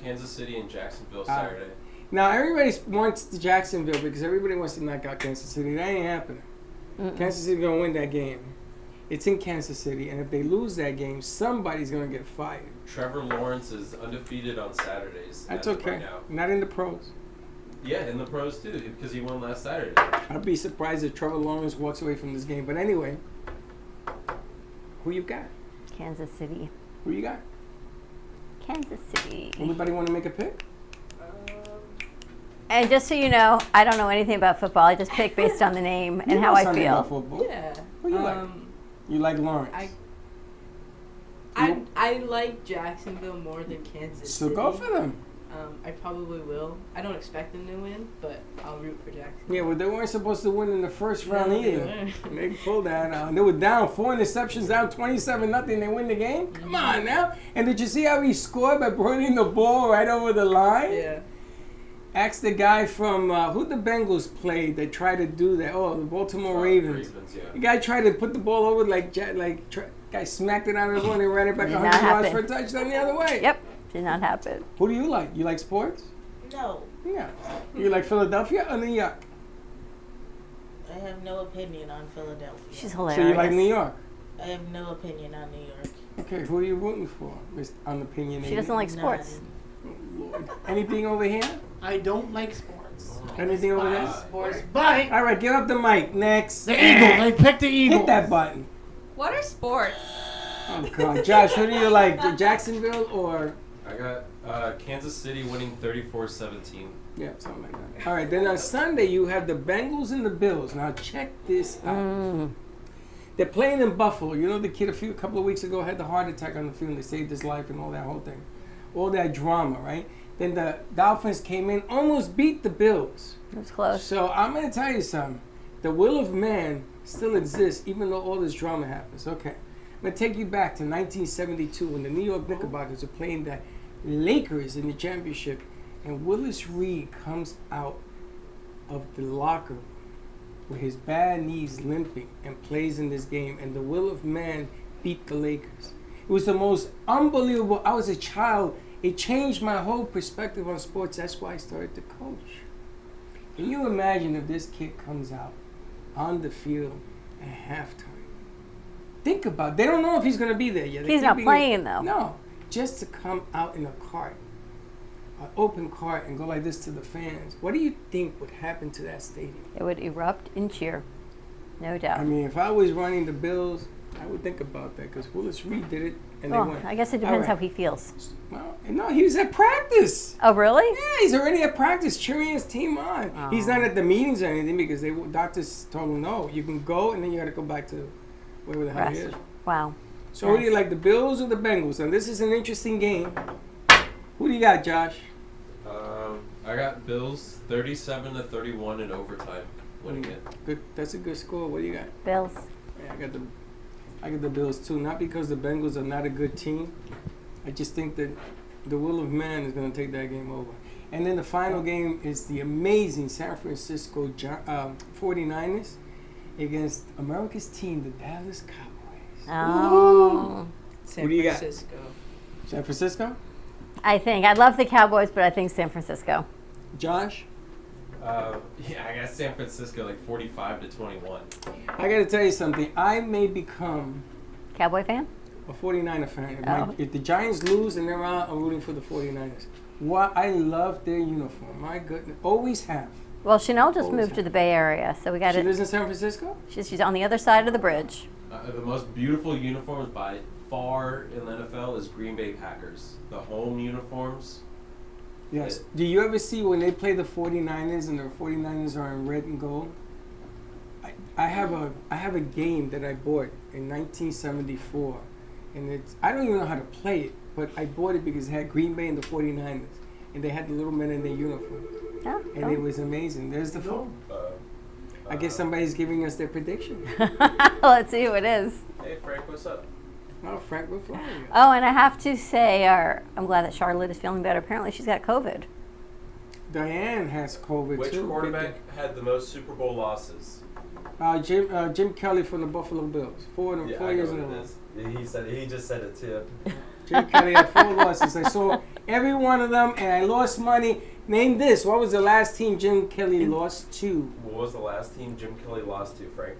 E: Kansas City and Jacksonville
C: Ah.
E: Saturday.
C: Now everybody wants the Jacksonville because everybody wants to knock out Kansas City. That ain't happening. Kansas City gonna win that game. It's in Kansas City, and if they lose that game, somebody's gonna get fired.
E: Trevor Lawrence is undefeated on Saturdays.
C: That's
E: as of
C: okay.
E: Right now.
C: Not in the pros.
E: Yeah, in the pros too, because he won last Saturday.
C: I'd be surprised if Trevor Lawrence walks away from this game. But anyway, who you got?
B: Kansas City.
C: Who you got?
B: Kansas City.
C: Anybody want to make a pick?
B: And just so you know, I don't know anything about football. I just pick based on the name and
C: You
B: how
C: know
B: I
C: something
B: feel.
C: about football.
F: Yeah.
C: Who you like? You like Lawrence.
F: I like Jacksonville more than Kansas
C: So
F: City.
C: go for them.
F: I probably will. I don't expect them to win, but I'll root for Jacksonville.
C: Yeah, well, they weren't supposed to win in the first round
F: No, they
C: either.
F: weren't.
C: They pulled that out. They were down 4 interceptions, down 27-0. They win the game. Come on now. And did you see how he scored by bringing the ball right over the line?
F: Yeah.
C: Ask the guy from who the Bengals played that tried to do that. Oh, the Baltimore Ravens.
E: Yeah.
C: The guy tried to put the ball over guy smacked it out of the ball and ran it back
B: Did
C: 100
B: not
C: yards for
B: happen.
C: a touchdown the other way.
B: Yep. Did not happen.
C: Who do you like? You like sports?
G: No,
C: Yeah. You like Philadelphia or New York?
G: I have no opinion on Philadelphia.
B: She's
C: So
B: hilarious.
C: you like New York?
G: I have no opinion on New York.
C: Okay, who are you rooting for, Mr. Unopinionated?
B: She doesn't like sports.
C: Lord. Anything over here?
D: I don't like sports.
C: Anything over there?
D: Sports, but
C: All right, give up the mic. Next.
D: the Eagles. I picked the Eagles.
C: Hit that button.
F: What are sports?
C: Oh, God. Josh, who do you like? Jacksonville or?
E: I got Kansas City winning 34-17.
C: Yeah, something like that. All right, then on Sunday you have the Bengals and the Bills. Now check this out. They're playing in Buffalo. You know the kid a couple of weeks ago had the heart attack on the field. They saved his life and all that whole thing. All that drama, right? Then the Dolphins came in, almost beat the Bills.
B: It was close.
C: So I'm going to tell you something. The will of man still exists even though all this drama happens. Okay. I'm going to take you back to 1972 when the New York Knickerbockers were playing the Lakers in the championship, and Willis Reed comes out of the locker room with his bad knees limping and plays in this game, and the will of man beat the Lakers. It was the most unbelievable. I was a child. It changed my whole perspective on sports. That's why I started to coach. Can you imagine if this kid comes out on the field at halftime? Think about it. They don't know if he's going to be there yet. They
B: He's
C: could
B: not
C: be-
B: playing, though.
C: No. Just to come out in a cart, an open cart, and go like this to the fans. What do you think would happen to that stadium?
B: It would erupt in cheer. No doubt.
C: I mean, if I was running the Bills, I would think about that because Willis Reed did it and they
B: Well,
C: won.
B: I guess it
C: All
B: depends
C: right.
B: how he feels.
C: Well, no, he was at practice.
B: Oh, really?
C: Yeah, he's already at practice cheering his team on. He's not at the meetings or anything because doctors told him no. You can go and then you got to go back to wherever the hell he
B: Rest.
C: is.
B: Wow.
C: So who do you like, the Bills or the Bengals? And this is an interesting game. Who do you got, Josh?
E: I got Bills 37-31 in overtime, winning it.
C: Good. That's a good score. What do you got?
B: Bills.
C: Yeah, I got the Bills too. Not because the Bengals are not a good team. I just think that the will of man is going to take that game over. And then the final game is the amazing San Francisco 49ers against America's team, the Dallas Cowboys.
B: Oh.
C: Who do you got?
F: Francisco.
C: San Francisco?
B: I think. I love the Cowboys, but I think San Francisco.
C: Josh?
E: Yeah, I got San Francisco like 45-21.
C: I got to tell you something. I may become
B: Cowboy fan?
C: a 49er fan.
B: Oh.
C: If the Giants lose and they're out, I'm rooting for the 49ers. I love their uniform. My goodness. Always have.
B: Well, Chanel just
C: Always
B: moved to the Bay Area, so we got
C: She
B: it.
C: lives in San Francisco?
B: She's on the other side of the bridge.
E: The most beautiful uniforms by far in the NFL is Green Bay Packers. The home uniforms.
C: Yes. Do you ever see when they play the 49ers and the 49ers are in red and gold? I have a game that I bought in 1974, and I don't even know how to play it, but I bought it because it had Green Bay and the 49ers, and they had the little men in their uniform,
B: Oh,
C: and it was amazing. There's the phone. I guess somebody's giving us their prediction.
B: Let's see who it is.
E: Hey, Frank, what's up?
C: Oh, Frank, we're flying.
B: Oh, and I have to say, I'm glad that Charlotte is feeling better. Apparently, she's got COVID.
C: Diane has COVID
E: Which
C: too.
E: quarterback had the most Super Bowl losses?
C: Jim Kelly from the Buffalo Bills. Four years in a row.
E: He just said it too.
C: Jim Kelly had 4 losses. I saw every one of them, and I lost money. Name this. What was the last team Jim Kelly lost to?
E: What was the last team Jim Kelly lost to, Frank?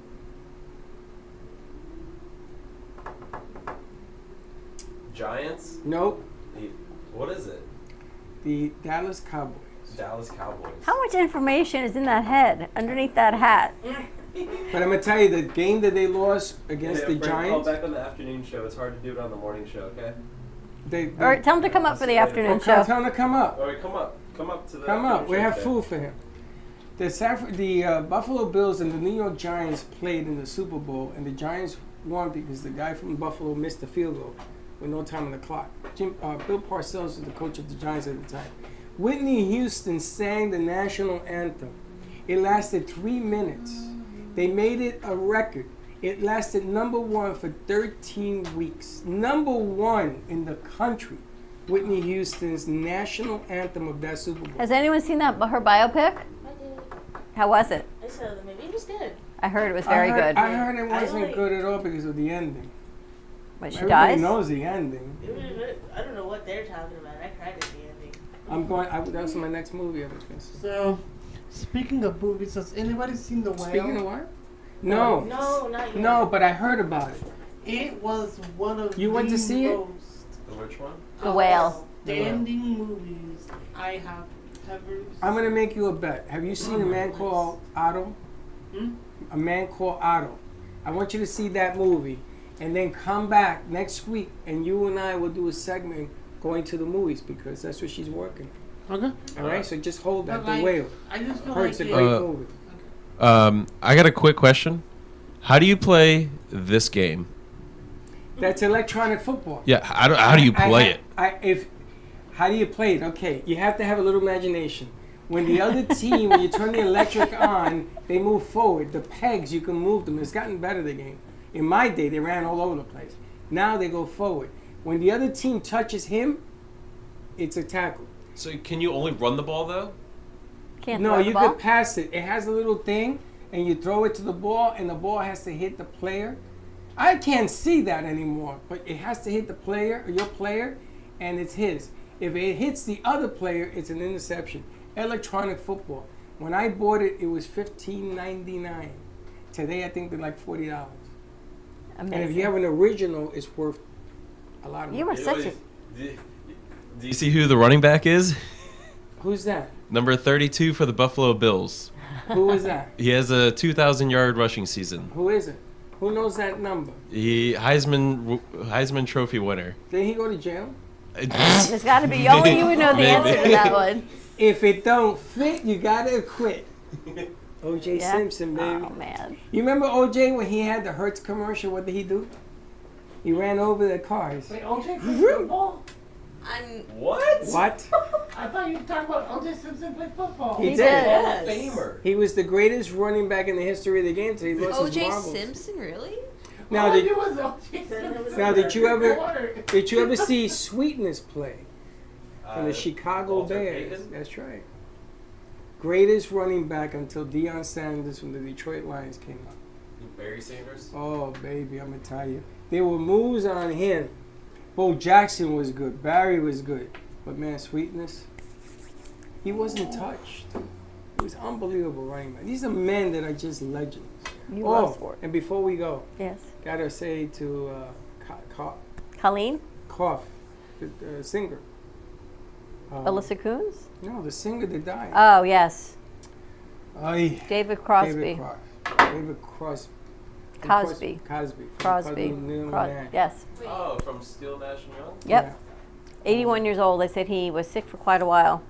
E: Giants?
C: Nope.
E: What is it?
C: The Dallas Cowboys.
E: Dallas Cowboys.
B: How much information is in that head, underneath that hat?
C: But I'm going to tell you, the game that they lost against the
E: Frank,
C: Giants.
E: call back on the afternoon show. It's hard to do it on the morning show, okay?
B: Or tell him to come up for the afternoon show.
C: Tell him to come up.
E: All right, come up. Come up to the
C: Come up.
E: afternoon
C: We
E: show
C: have
E: today.
C: food for him. The Buffalo Bills and the New York Giants played in the Super Bowl, and the Giants won because the guy from Buffalo missed the field goal with no time on the clock. Bill Parcells was the coach of the Giants at the time. Whitney Houston sang the national anthem. It lasted 3 minutes. They made it a record. It lasted #1 for 13 weeks. #1 in the country. Whitney Houston's national anthem of that Super Bowl.
B: Has anyone seen that her biopic?
G: I did.
B: How was it?
G: I saw the movie. It was good.
B: I heard it was very good.
C: I heard it wasn't
G: like-
C: good at all because of the ending.
B: But she
C: Everybody
B: dies?
C: knows the ending.
G: I don't know what they're talking about. I cried at the ending.
C: That was my next movie I was going to see.
D: So, speaking of movies, has anybody seen The Whale?
C: Speaking of what? No.
G: No, not yet.
C: No, but I heard about it.
D: It was one of
C: You went to see it?
E: Which one?
B: The Whale.
D: Outstanding movies I have ever seen.
C: I'm going to make you a bet. Have you seen A Man Called Otto? A Man Called Otto. I want you to see that movie and then come back next week and you and I will do a segment going to the movies because that's what she's working on.
D: Okay.
C: All right? So just hold that.
D: But
C: The
D: like,
C: Whale.
D: I just feel
C: It's a
D: like
C: great movie.
E: I got a quick question. How do you play this game?
C: That's electronic football.
E: Yeah, how do you play it?
C: How do you play it? Okay, you have to have a little imagination. When the other team, when you turn the electric on, they move forward. The pegs, you can move them. It's gotten better, the game. In my day, they ran all over the place. Now they go forward. When the other team touches him, it's a tackle.
E: So can you only run the ball though?
B: Can't
C: No,
B: throw the
C: you
B: ball?
C: could pass it. It has a little thing, and you throw it to the ball, and the ball has to hit the player. I can't see that anymore, but it has to hit the player, or your player, and it's his. If it hits the other player, it's an interception. Electronic football. When I bought it, it was $15.99. Today, I think they're like $40. And if you have an original, it's worth a lot of money.
B: You were such a...
E: Do you see who the running back is?
C: Who's that?
E: Number 32 for the Buffalo Bills.
C: Who is that?
E: He has a 2,000-yard rushing season.
C: Who is it? Who knows that number?
E: He Heisman Trophy winner.
C: Did he go to jail?
B: There's got to be. Only you would know the answer to that one.
C: If it don't fit, you gotta quit. O.J.
B: Yeah?
C: Simpson, baby.
B: Oh, man.
C: You remember O.J. when he had the Hertz commercial? What did he do? He ran over the cars.
D: Wait, OJ played football?
E: What?
C: What?
D: I thought you were talking about OJ Simpson played football.
C: He did.
G: Yes.
E: Famer.
C: He was the greatest running back in the history of the game. So he lost his
F: OJ
C: marbles.
F: Simpson, really?
C: Now,
D: All I
C: did,
D: knew was OJ Simpson.
C: now did you ever see Sweetness play from the Chicago
E: Walter
C: Bears?
E: Payton?
C: That's right. Greatest running back until Deion Sanders from the Detroit Lions came up.
E: Barry Sanders.
C: Oh, baby, I'm going to tell you. There were moves on him. Bo Jackson was good. Barry was good. But, man, Sweetness, he wasn't touched. He was unbelievable running back. These are men that are just legends.
B: You love sport.
C: And before we go,
B: Yes.
C: got to say to
B: Colleen?
C: Koff, the singer.
B: Alyssa Coons?
C: No, the singer that died.
B: Oh, yes.
C: Ay,
B: David Crosby.
C: David Crosby.
B: Cosby.
C: Crosby.
B: Crosby. Yes.
E: Oh, from Steel National.
B: Yep. 81 years old. They said he was sick for quite a while.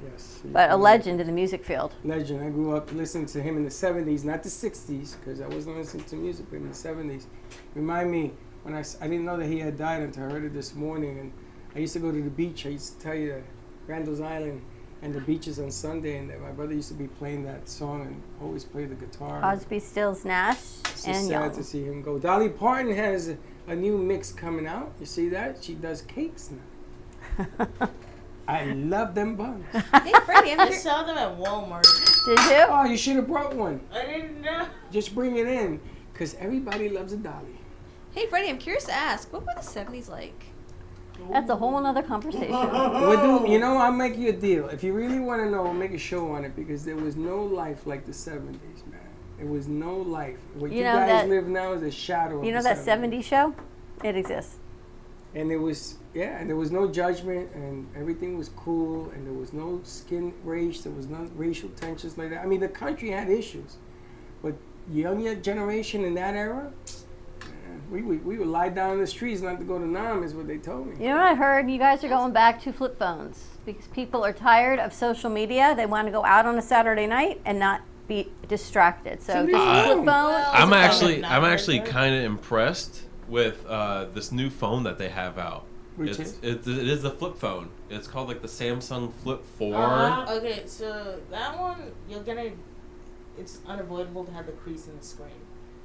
C: Yes.
B: But a legend in the music field.
C: Legend. I grew up listening to him in the 70s, not the 60s, because I wasn't listening to music, but in the 70s. Remind me, when I didn't know that he had died until I heard it this morning, and I used to go to the beach. I used to tell you that Randall's Island, and the beaches on Sunday, and my brother used to be playing that song and always play the guitar.
B: Crosby, Stills, Nash,
C: It's
B: and
C: just
B: Young.
C: sad to see him go. Dolly Parton has a new mix coming out. You see that? She does cakes now. I love them buns.
G: Hey, Freddie, I saw them at Walmart.
B: Did you?
C: Oh, you should have brought one.
G: I didn't know.
C: Just bring it in, because everybody loves a Dolly.
P: Hey, Freddie, I'm curious to ask, what were the 70s like?
B: That's a whole other conversation.
C: You know, I'll make you a deal. If you really want to know, we'll make a show on it, because there was no life like the 70s, man. There was no life. What you,
B: You know
C: guys
B: that-
C: live now is a shadow of
B: You know
C: the
B: that
C: 70s.
B: 70s show? It exists.
C: And there was, and there was no judgment, and everything was cool, and there was no skin race, there was no racial tensions like that. I mean, the country had issues, but younger generation in that era, man, we would lie down in the streets not to go to Nam, is what they told me.
B: You know what I heard? You guys are going back to flip phones because people are tired of social media. They want to go out on a Saturday night and not be distracted. So just flip phone.
E: I'm actually kind of impressed with this new phone that they have out.
C: Which
E: It is the flip phone. It's called like the Samsung Flip 4.
G: Okay, so that one, it's unavoidable to have the crease in the screen.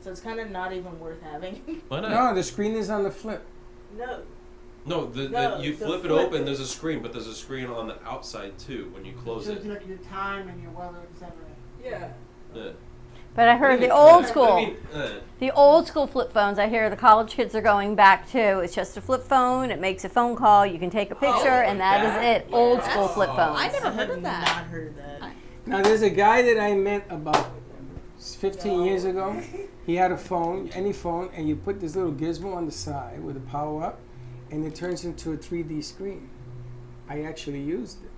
G: So it's kind of not even worth having.
E: Why not?
C: No, the screen is on the flip.
G: No.
E: No, you
G: the
E: flip it
G: flip
E: open.
G: it.
E: There's a screen, but there's a screen on the outside too when you close
D: So
E: it.
D: it's like your time and your weather, etc.
G: Yeah.
E: Yeah.
B: But I heard the
E: Yeah,
B: old
E: but I
B: school.
E: mean,
B: The old school flip phones, I hear the college kids are going back to. It's just a flip phone. It makes a phone call. You can take a picture, and that is it. Old school flip phones.
P: I never heard of that.
G: Not heard of that.
C: Now, there's a guy that I met about 15 years ago. He had a phone, any phone, and you put this little gizmo on the side with a power up, and it turns into a 3D screen. I actually used it.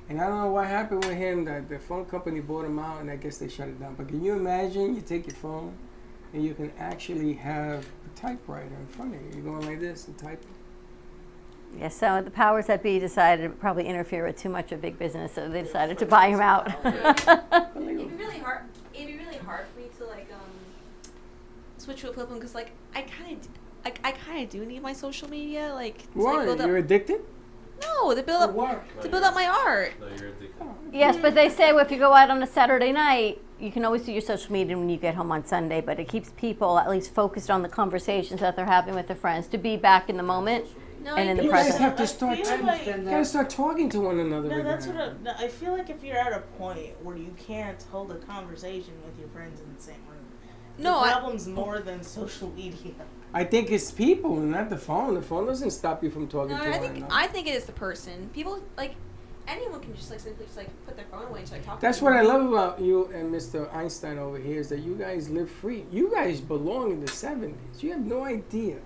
C: And I don't know what happened with him, that the phone company bought him out, and I guess they shut it down. But can you imagine, you take your phone, and you can actually have a typewriter in front of you. You're going like this and typing.
B: Yeah, so the powers that be decided to probably interfere with too much of big business, so they decided to buy him out.
P: It'd be really hard. It'd be really hard for me to switch to a flip phone because I kind of do need my social media to
C: Why?
P: build up.
C: You're addicted?
P: No, to build up my art.
E: No, you're addicted.
B: Yes, but they say if you go out on a Saturday night, you can always do your social media when you get home on Sunday, but it keeps people at least focused on the conversations that they're having with their friends to be back in the moment and in the
C: You guys
B: present.
C: have to start.
G: I feel like-
C: You gotta start talking to one another
G: No,
C: again.
G: that's what I feel like. If you're at a point where you can't hold a conversation with your friends in the same room,
P: No,
G: the problem's more than social media.
C: I think it's people and not the phone. The phone doesn't stop you from talking
P: No,
C: to
P: I
C: one
P: think
C: another.
P: it is the person. People anyone can just simply just put their phone away and talk.
C: That's
P: to
C: what I
P: people.
C: love about you and Mr. Einstein over here is that you guys live free. You guys belong in the 70s. You have no idea.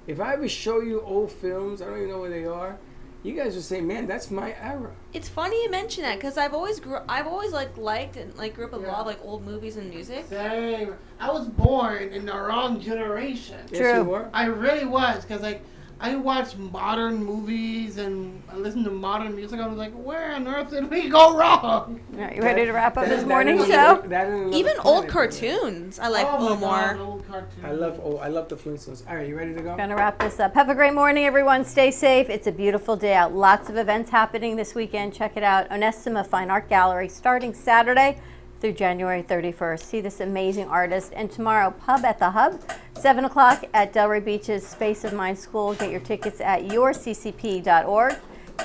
C: If I ever show you old films, I don't even know where they are, you guys would say, man, that's my era.
P: It's funny you mention that because I've always liked and grew up with a lot of old movies and music.
D: Same. I was born in the wrong generation.
C: Yes, you were.
D: I really was because I watched modern movies and I listened to modern music. I was like, where on earth did we go wrong?
B: All right, you ready to wrap up this
C: That
B: morning
C: is
B: show?
P: Even old cartoons, I like a little more.
D: Old cartoons.
C: I love the Flintstones. All right, you ready to go?
B: Gonna wrap this up. Have a great morning, everyone. Stay safe. It's a beautiful day out. Lots of events happening this weekend. Check it out. Onessima Fine Art Gallery starting Saturday through January 31st. See this amazing artist. And tomorrow, Pub at the Hub, 7 o'clock at Delray Beach's Space of Mind School. Get your tickets at yourccp.org.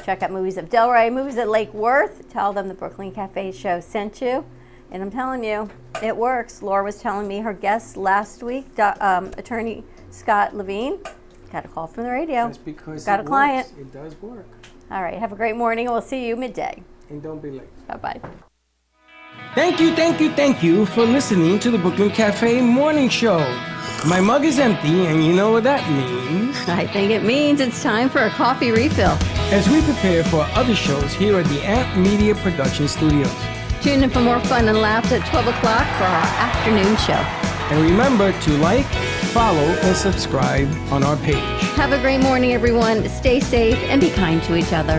B: Check out Movies of Delray, Movies at Lake Worth. Tell them the Brooklyn Cafe Show sent you. And I'm telling you, it works. Laura was telling me her guest last week, attorney Scott Levine, got a call from the radio.
C: That's because
B: got
C: it
B: a client.
C: works. It does work.
B: All right, have a great morning, and we'll see you midday.
C: And don't be late.
B: Bye-bye.
C: Thank you for listening to the Brooklyn Cafe Morning Show. My mug is empty, and you know what that means.
B: I think it means it's time for a coffee refill.
C: As we prepare for other shows here at the Amp Media Production Studios.
B: Tune in for more fun and laughs at 12 o'clock for our afternoon show.
C: And remember to like, follow, and subscribe on our page.
B: Have a great morning, everyone. Stay safe and be kind to each other.